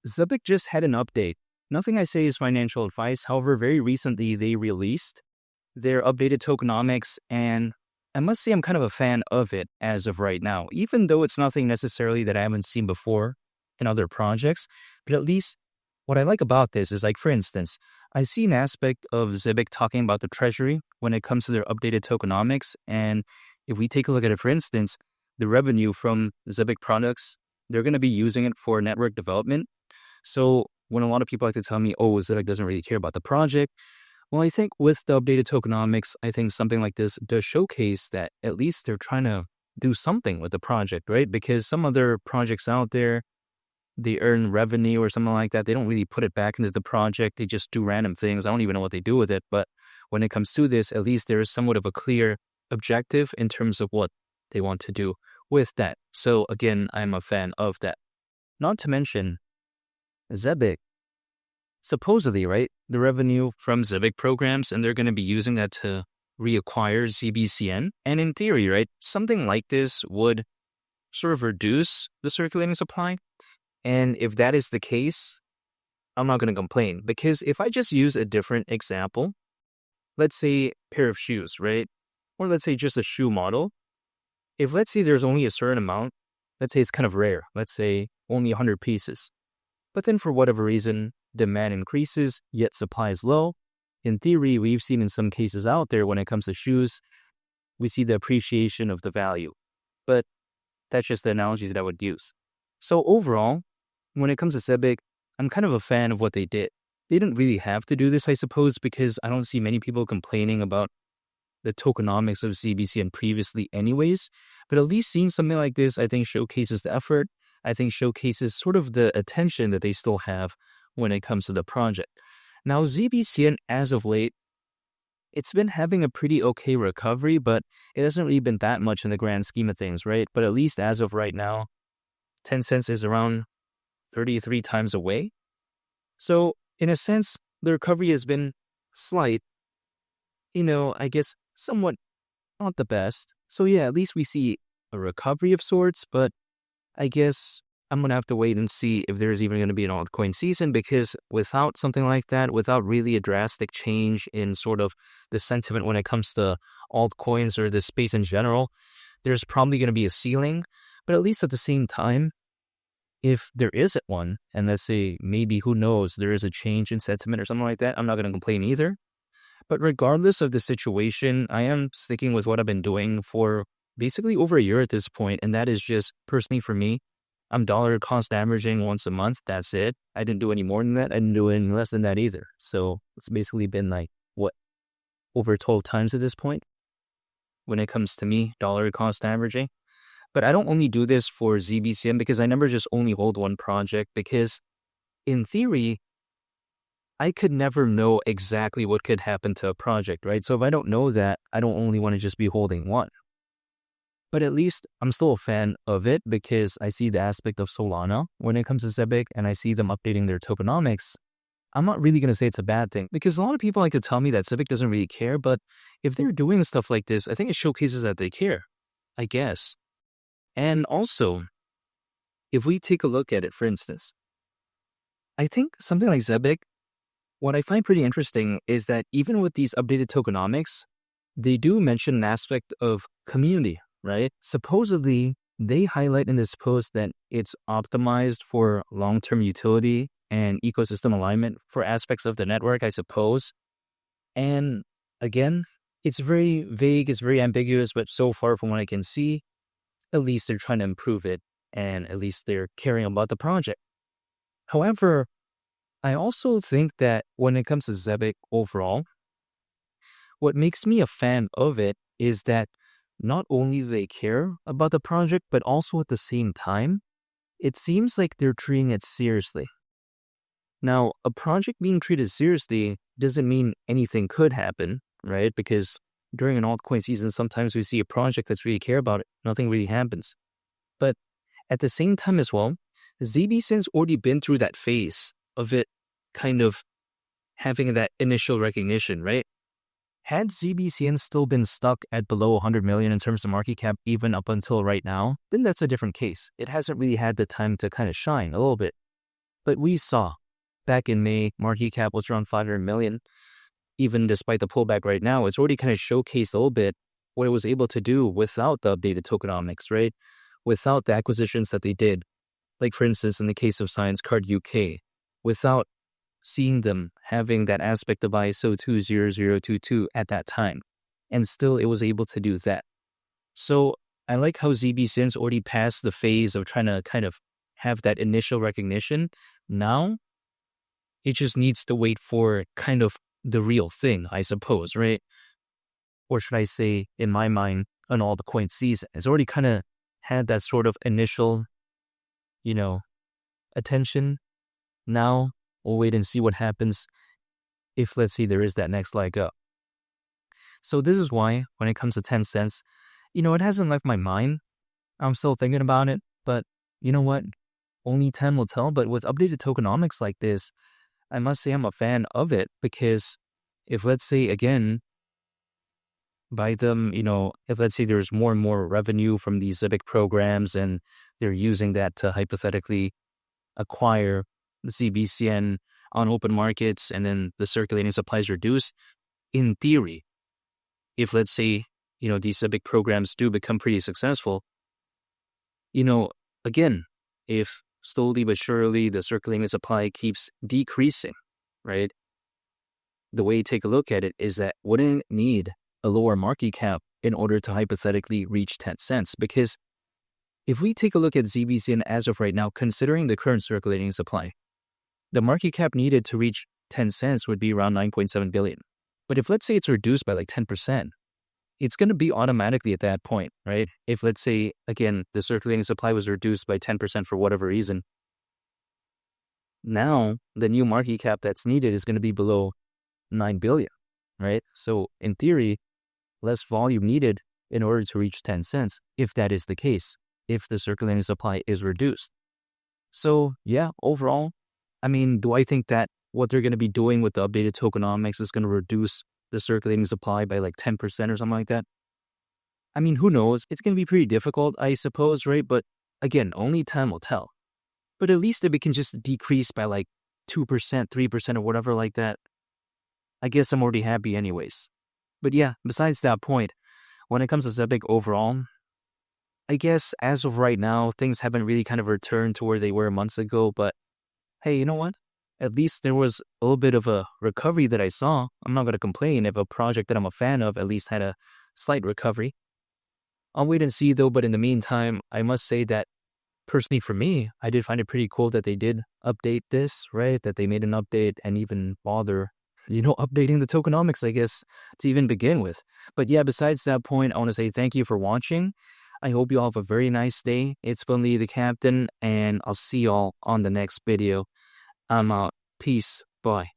Zebec just had an update. Nothing I say is financial advice. However, very recently they released their updated tokenomics, and I must say I'm kind of a fan of it as of right now, even though it's nothing necessarily that I haven't seen before in other projects. But at least what I like about this is, like, for instance, I see an aspect of Zebec talking about the treasury when it comes to their updated tokenomics. And if we take a look at it, for instance, the revenue from Zebec products, they're going to be using it for network development. So when a lot of people like to tell me, oh, Zebec doesn't really care about the project, well, I think with the updated tokenomics, I think something like this does showcase that at least they're trying to do something with the project, right? Because some other projects out there, they earn revenue or something like that. They don't really put it back into the project. They just do random things. I don't even know what they do with it. But when it comes to this, at least there is somewhat of a clear objective in terms of what they want to do with that. So again, I'm a fan of that. Not to mention, Zebec, supposedly, right, the revenue from Zebec programs, and they're going to be using that to reacquire ZBCN. And in theory, right, something like this would sort of reduce the circulating supply. And if that is the case, I'm not going to complain. Because if I just use a different example, let's say a pair of shoes, right? Or let's say just a shoe model. If let's say there's only a certain amount, let's say it's kind of rare. Let's say only 100 pieces. But then for whatever reason, demand increases, yet supply is low. In theory, we've seen in some cases out there when it comes to shoes, we see the appreciation of the value. But that's just the analogies that I would use. So overall, when it comes to Zebec, I'm kind of a fan of what they did. They didn't really have to do this, I suppose, because I don't see many people complaining about the tokenomics of ZBCN previously anyways. But at least seeing something like this, I think showcases the effort. I think showcases sort of the attention that they still have when it comes to the project. Now, ZBCN, as of late, it's been having a pretty okay recovery, but it hasn't really been that much in the grand scheme of things, right? But at least as of right now, 10 cents is around 33 times away. So, in a sense, the recovery has been slight. I guess somewhat not the best. So yeah, at least we see a recovery of sorts, but I guess I'm going to have to wait and see if there's even going to be an altcoin season, because without something like that, without really a drastic change in sort of the sentiment when it comes to altcoins or the space in general, there's probably going to be a ceiling. But at least at the same time, if there isn't one, and let's say maybe, who knows, there is a change in sentiment or something like that, I'm not going to complain either. But regardless of the situation, I am sticking with what I've been doing for basically over a year at this point, and that is just, personally for me, I'm dollar cost averaging once a month. That's it. I didn't do any more than that. I didn't do any less than that either. So it's basically been like, over 12 times at this point when it comes to me, dollar cost averaging. But I don't only do this for ZBCN because I never just only hold one project, because in theory, I could never know exactly what could happen to a project, right? So if I don't know that, I don't only want to just be holding one. But at least I'm still a fan of it because I see the aspect of Solana when it comes to Zebec, and I see them updating their tokenomics. I'm not really going to say it's a bad thing, because a lot of people like to tell me that Zebec doesn't really care, but if they're doing stuff like this, I think it showcases that they care, I guess. And also, if we take a look at it, for instance, I think something like Zebec, what I find pretty interesting is that even with these updated tokenomics, they do mention an aspect of community, right? Supposedly, they highlight in this post that it's optimized for long-term utility and ecosystem alignment for aspects of the network, I suppose. And again, it's very vague, it's very ambiguous, but so far from what I can see, at least they're trying to improve it, and at least they're caring about the project. However, I also think that when it comes to Zebec overall, what makes me a fan of it is that not only do they care about the project, but also at the same time, it seems like they're treating it seriously. Now, a project being treated seriously doesn't mean anything could happen, right? Because during an altcoin season, sometimes we see a project that's really care about it, nothing really happens. But at the same time as well, ZBCN's already been through that phase of it kind of having that initial recognition, right? Had ZBCN still been stuck at below 100 million in terms of market cap even up until right now, then that's a different case. It hasn't really had the time to kind of shine a little bit. But we saw back in May, market cap was around 500 million. Even despite the pullback right now, it's already kind of showcased a little bit what it was able to do without the updated tokenomics, right? Without the acquisitions that they did. Like, for instance, in the case of Science Card UK, without seeing them having that aspect of ISO 20022 at that time. And still, it was able to do that. So I like how ZBCN's already passed the phase of trying to kind of have that initial recognition. Now, it just needs to wait for kind of the real thing, I suppose, right? Or should I say, in my mind, an all the coin season. It's already kind of had that sort of initial, attention. Now, we'll wait and see what happens if, let's say, there is that next leg up. So this is why, when it comes to 10 cents, it hasn't left my mind. I'm still thinking about it, but you know what? Only time will tell. But with updated tokenomics like this, I must say I'm a fan of it, because if, let's say, again, by them, if, let's say, there's more and more revenue from these Zebec programs and they're using that to hypothetically acquire ZBCN on open markets, and then the circulating supply is reduced, in theory, if, let's say, these Zebec programs do become pretty successful, again, if slowly but surely the circulating supply keeps decreasing, right? The way to take a look at it is that wouldn't it need a lower market cap in order to hypothetically reach 10 cents? Because if we take a look at ZBCN as of right now, considering the current circulating supply, the market cap needed to reach 10 cents would be around 9.7 billion. But if, let's say, it's reduced by like 10%, it's going to be automatically at that point, right? If, let's say, again, the circulating supply was reduced by 10% for whatever reason, now the new market cap that's needed is going to be below 9 billion, right? So in theory, less volume needed in order to reach 10 cents, if that is the case, if the circulating supply is reduced. So yeah, overall, do I think that what they're going to be doing with the updated tokenomics is going to reduce the circulating supply by like 10% or something like that? Who knows? It's going to be pretty difficult, I suppose, right? But again, only time will tell. But at least if it can just decrease by like 2%, 3% or whatever like that, I guess I'm already happy anyways. But yeah, besides that point, when it comes to Zebec overall, I guess as of right now, things haven't really kind of returned to where they were months ago. But hey, you know what? At least there was a little bit of a recovery that I saw. I'm not going to complain if a project that I'm a fan of at least had a slight recovery. I'll wait and see though, but in the meantime, I must say that personally for me, I did find it pretty cool that they did update this, right? That they made an update and even bother, updating the tokenomics, I guess, to even begin with. But yeah, besides that point, I want to say thank you for watching. I hope you all have a very nice day. It's been Lee the Captain, and I'll see y'all on the next video. I'm out. Peace. Bye.